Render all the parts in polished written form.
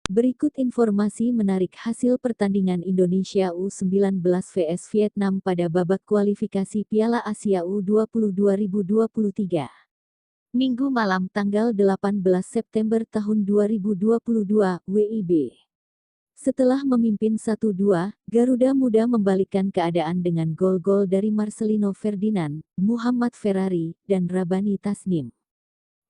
Berikut informasi menarik hasil pertandingan Indonesia U19 vs Vietnam pada babak kualifikasi Piala Asia U20 2023. Minggu malam tanggal 18 September tahun 2022 WIB. Setelah memimpin 1-2, Garuda Muda membalikkan keadaan dengan gol-gol dari Marcelino Ferdinand, Muhammad Ferrari, dan Rabani Tasnim.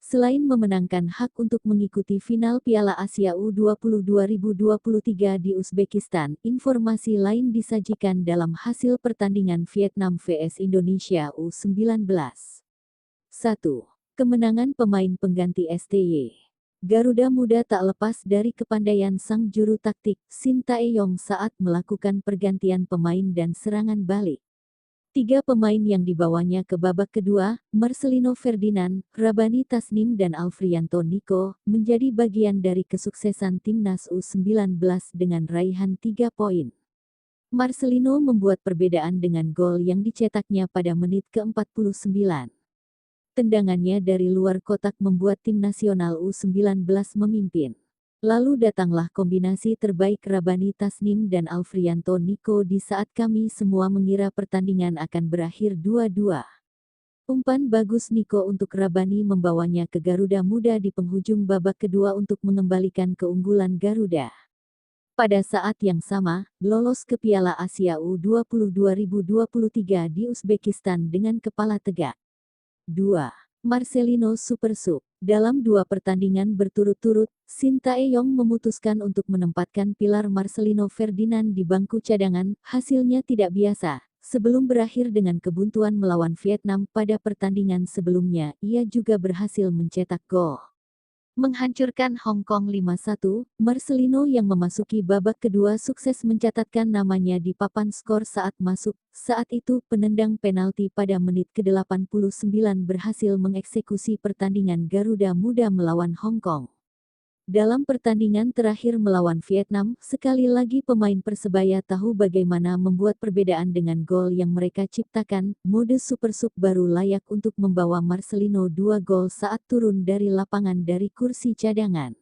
Selain memenangkan hak untuk mengikuti final Piala Asia U20 2023 di Uzbekistan, informasi lain disajikan dalam hasil pertandingan Vietnam vs Indonesia U19. 1. Kemenangan pemain pengganti STY. Garuda Muda tak lepas dari kepandaian sang juru taktik, Shin Tae-yong saat melakukan pergantian pemain dan serangan balik. 3 pemain yang dibawanya ke babak kedua, Marcelino Ferdinand, Rabani Tasnim dan Alfrianto Nico, menjadi bagian dari kesuksesan timnas U19 dengan raihan 3 poin. Marcelino membuat perbedaan dengan gol yang dicetaknya pada menit ke-49. Tendangannya dari luar kotak membuat tim nasional U19 memimpin. Lalu datanglah kombinasi terbaik Rabani Tasnim dan Alfrianto Nico di saat kami semua mengira pertandingan akan berakhir 2-2. Umpan bagus Nico untuk Rabani membawanya ke Garuda Muda di penghujung babak kedua untuk mengembalikan keunggulan Garuda. Pada saat yang sama, lolos ke Piala Asia U20 2023 di Uzbekistan dengan kepala tegak. 2. Marcelino Super Sub. Dalam 2 pertandingan berturut-turut, Shin Tae-yong memutuskan untuk menempatkan pilar Marcelino Ferdinand di bangku cadangan, hasilnya tidak biasa. Sebelum berakhir dengan kebuntuan melawan Vietnam pada pertandingan sebelumnya, ia juga berhasil mencetak gol. Menghancurkan Hong Kong 5-1, Marcelino yang memasuki babak kedua sukses mencatatkan namanya di papan skor saat masuk. Saat itu penendang penalti pada menit ke-89 berhasil mengeksekusi pertandingan Garuda Muda melawan Hong Kong. Dalam pertandingan terakhir melawan Vietnam, sekali lagi pemain Persebaya tahu bagaimana membuat perbedaan dengan gol yang mereka ciptakan. Mode Super Sub baru layak untuk membawa Marcelino 2 gol saat turun dari lapangan dari kursi cadangan.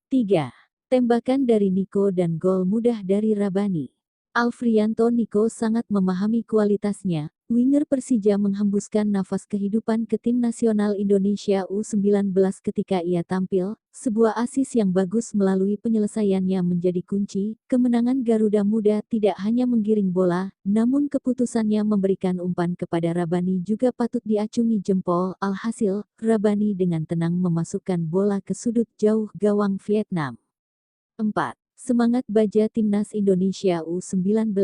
3. Tembakan dari Nico dan gol mudah dari Rabani. Alfrianto Nico sangat memahami kualitasnya. Winger Persija menghembuskan nafas kehidupan ke tim nasional Indonesia U19 ketika ia tampil. Sebuah asis yang bagus melalui penyelesaiannya menjadi kunci. Kemenangan Garuda Muda tidak hanya menggiring bola, namun keputusannya memberikan umpan kepada Rabani juga patut diacungi jempol. Alhasil, Rabani dengan tenang memasukkan bola ke sudut jauh gawang Vietnam. 4. Semangat Baja Timnas Indonesia U19.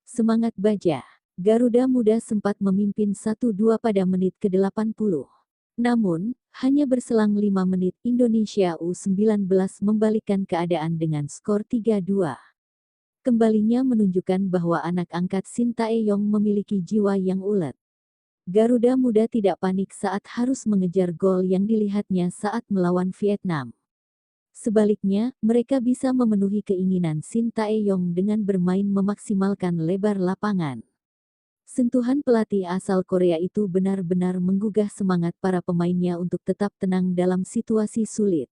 Semangat Baja. Garuda Muda sempat memimpin 1-2 pada menit ke-80. Namun, hanya berselang 5 menit Indonesia U19 membalikkan keadaan dengan skor 3-2. Kembalinya menunjukkan bahwa anak angkat Shin Tae-yong memiliki jiwa yang ulet. Garuda Muda tidak panik saat harus mengejar gol yang dilihatnya saat melawan Vietnam. Sebaliknya, mereka bisa memenuhi keinginan Shin Tae-yong dengan bermain memaksimalkan lebar lapangan. Sentuhan pelatih asal Korea itu benar-benar menggugah semangat para pemainnya untuk tetap tenang dalam situasi sulit.